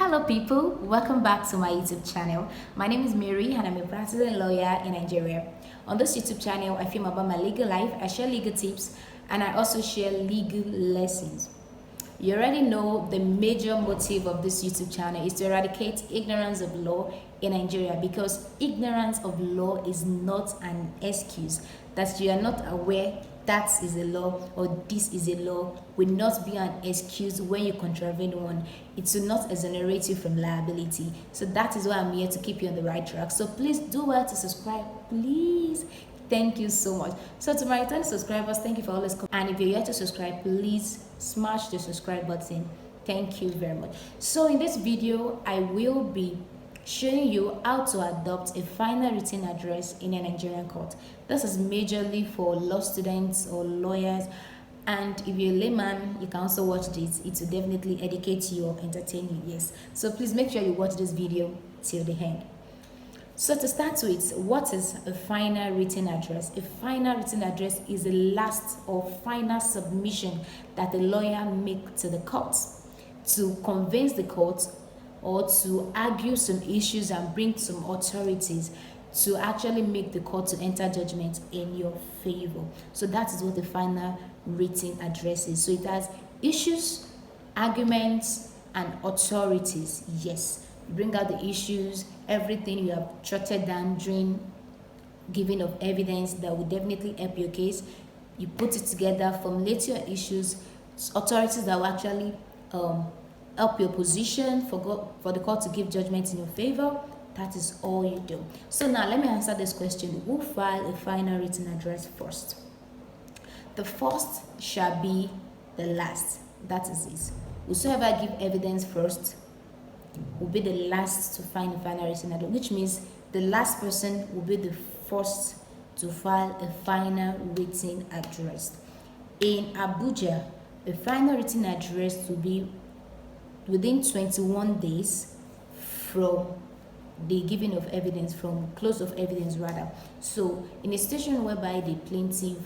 Hello people, welcome back to my YouTube channel. My name is Mary and I'm a practicing lawyer in Nigeria. On this YouTube channel, I film about my legal life, I share legal tips, and I also share legal lessons. You already know the major motive of this YouTube channel is to eradicate ignorance of law in Nigeria, because ignorance of law is not an excuse. That you are not aware that is a law or this is a law will not be an excuse when you contravene one. It will not exonerate you from liability. So that is why I'm here, to keep you on the right track. So please do well to subscribe, please. Thank you so much. So to my return subscribers, thank you for always coming. And if you're yet to subscribe, please smash the subscribe button. Thank you very much. So in this video, I will be showing you how to adopt a final written address in a Nigerian court. This is majorly for law students or lawyers, and if you're a layman, you can also watch this. It will definitely educate you or entertain you. Yes, so please make sure you watch this video till the end. So to start with, what is a final written address? A final written address is the last or final submission that the lawyer makes to the court to convince the court or to argue some issues and bring some authorities to actually make the court to enter judgment in your favor. So that is what the final written address is. So it has issues, arguments, and authorities. Yes, you bring out the issues, everything you have jotted down during giving of evidence that will definitely help your case. You put it together, formulate your issues, authorities that will actually help your position for the court to give judgment in your favor. That is all you do. So now let me answer this question. Who filed a final written address first? The first shall be the last. That is it. Whosoever give evidence first will be the last to find a final written address, which means the last person will be the first to file a final written address. In Abuja, a final written address will be within 21 days from the giving of evidence, from close of evidence rather. So in a situation whereby the plaintiff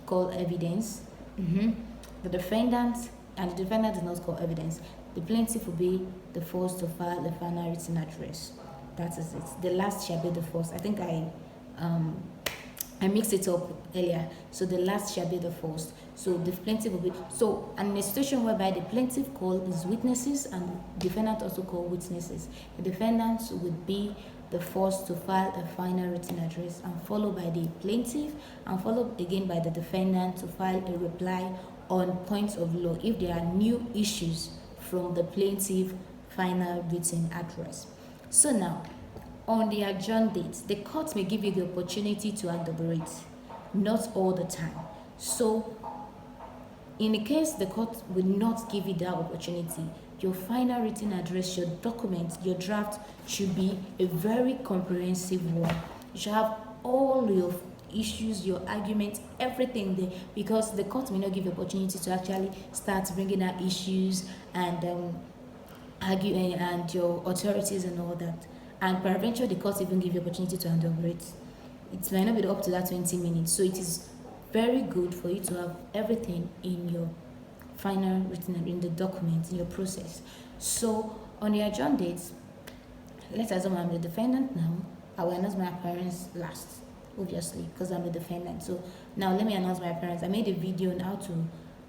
call evidence, the defendant did not call evidence, the plaintiff will be the first to file a final written address. That is it. The last shall be the first. I think I mixed it up earlier. So the last shall be the first. So the plaintiff will be, so and in a situation whereby the plaintiff calls witnesses and defendant also call witnesses, the defendant would be the first to file a final written address, and followed by the plaintiff, and followed again by the defendant to file a reply on points of law if there are new issues from the plaintiff final written address. So now, on the adjourned date, the court may give you the opportunity to deliberate, not all the time. So in a case the court will not give you that opportunity, your final written address, your document, your draft should be a very comprehensive one. You should have all your issues, your arguments, everything there, because the court may not give you opportunity to actually start bringing out issues and arguing and your authorities and all that. And peradventure, the court even give you opportunity to deliberate. It might not be up to that 20 minutes. So it is very good for you to have everything in your final written, in the document, in your process. So on the adjourned dates, let's assume I'm the defendant now. I will announce my appearance last, obviously, because I'm the defendant. So now let me announce my appearance. I made a video on how to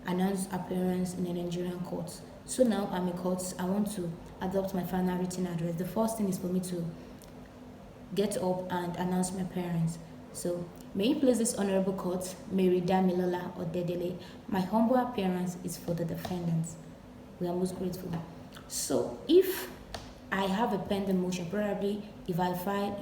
announce appearance in a Nigerian court. So now I'm a court. I want to adopt my final written address. The first thing is for me to get up and announce my appearance. So, may you please this honorable court, Mary Damilola Odedele. My humble appearance is for the defendants. We are most grateful. So, if I have a pending motion, probably if I file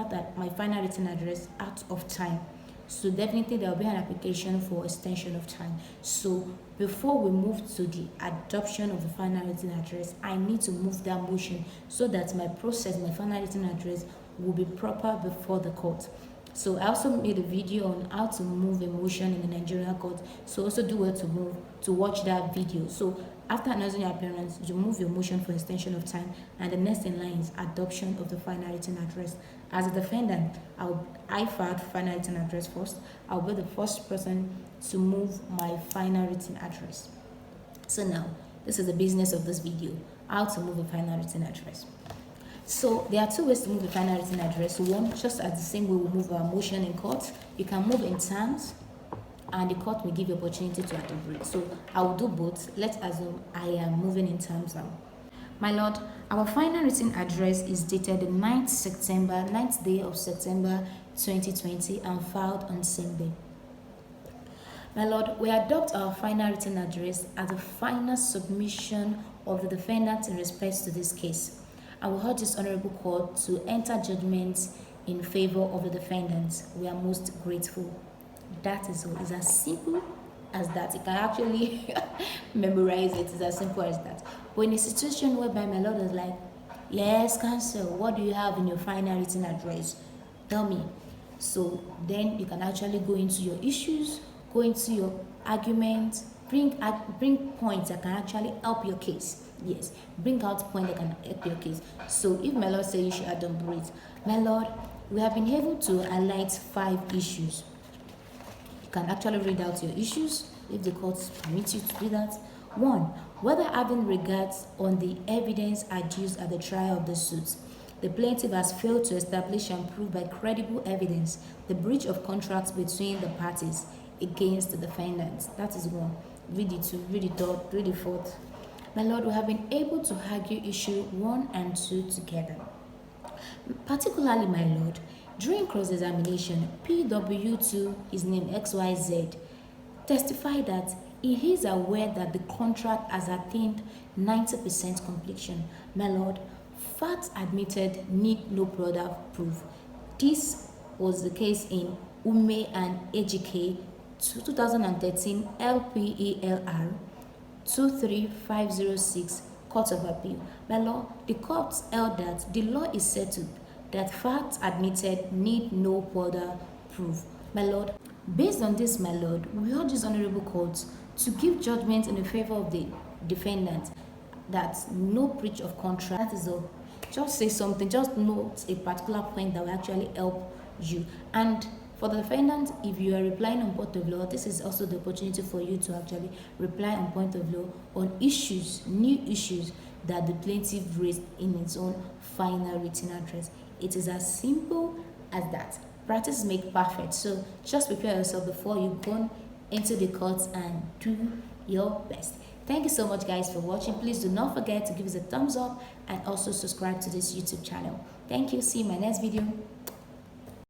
that my final written address out of time, so definitely there will be an application for extension of time. So before we move to the adoption of the final written address, I need to move that motion so that my process, my final written address, will be proper before the court. So I also made a video on how to move a motion in the Nigerian court. So also do well to watch that video. So after announcing your appearance, you move your motion for extension of time, and the next in line is adoption of the final written address. As a defendant, I filed final written address first. I'll be the first person to move my final written address. So now, this is the business of this video. how to move a final written address. So there are two ways to move a final written address. One, just as the same way we move our motion in court, you can move in terms and the court will give you opportunity to elaborate. So I will do both. Let's assume I am moving in terms now. My lord, our final written address is dated the 9th day of September 2020 and filed on the same day. My lord, we adopt our final written address as the final submission of the defendant in respect to this case. I will urge this honorable court to enter judgment in favor of the defendants. We are most grateful. That is all. It's as simple as that. You can actually memorize it. It's as simple as that. But in a situation whereby my lord is like, yes, counsel, what do you have in your final written address? Tell me. So then you can actually go into your issues, go into your argument, bring points that can actually help your case. Yes, bring out points that can help your case. So if my lord says you should elaborate, my lord, we have been able to highlight 5 issues. You can actually read out your issues if the court permits you to do that. 1. Whether having regards on the evidence adduced at the trial of the suit, the plaintiff has failed to establish and prove by credible evidence the breach of contracts between the parties against the defendants. That is 1. Read the 2, read the 3rd, read the 4th. My lord, we have been able to argue issue 1 and 2 together. Particularly, my lord, during cross-examination, PW2, his name XYZ, testified that he is aware that the contract has attained 90% completion. My lord, facts admitted need no further proof. This was the case in Ume and Ejike 2013 LPELR 23506 Court of Appeal. My lord, the court held that the law is settled that facts admitted need no further proof. My lord, based on this, my lord, we urge this honorable court to give judgment in the favor of the defendant that no breach of contract. That is all. Just say something, just note a particular point that will actually help you. And for the defendant, if you are replying on point of law, this is also the opportunity for you to actually reply on point of law on issues, new issues that the plaintiff raised in its own final written address. It is as simple as that. Practice makes perfect. So just prepare yourself before you go into the courts and do your best. Thank you so much, guys, for watching. Please do not forget to give us a thumbs up and also subscribe to this YouTube channel. Thank you. See you in my next video.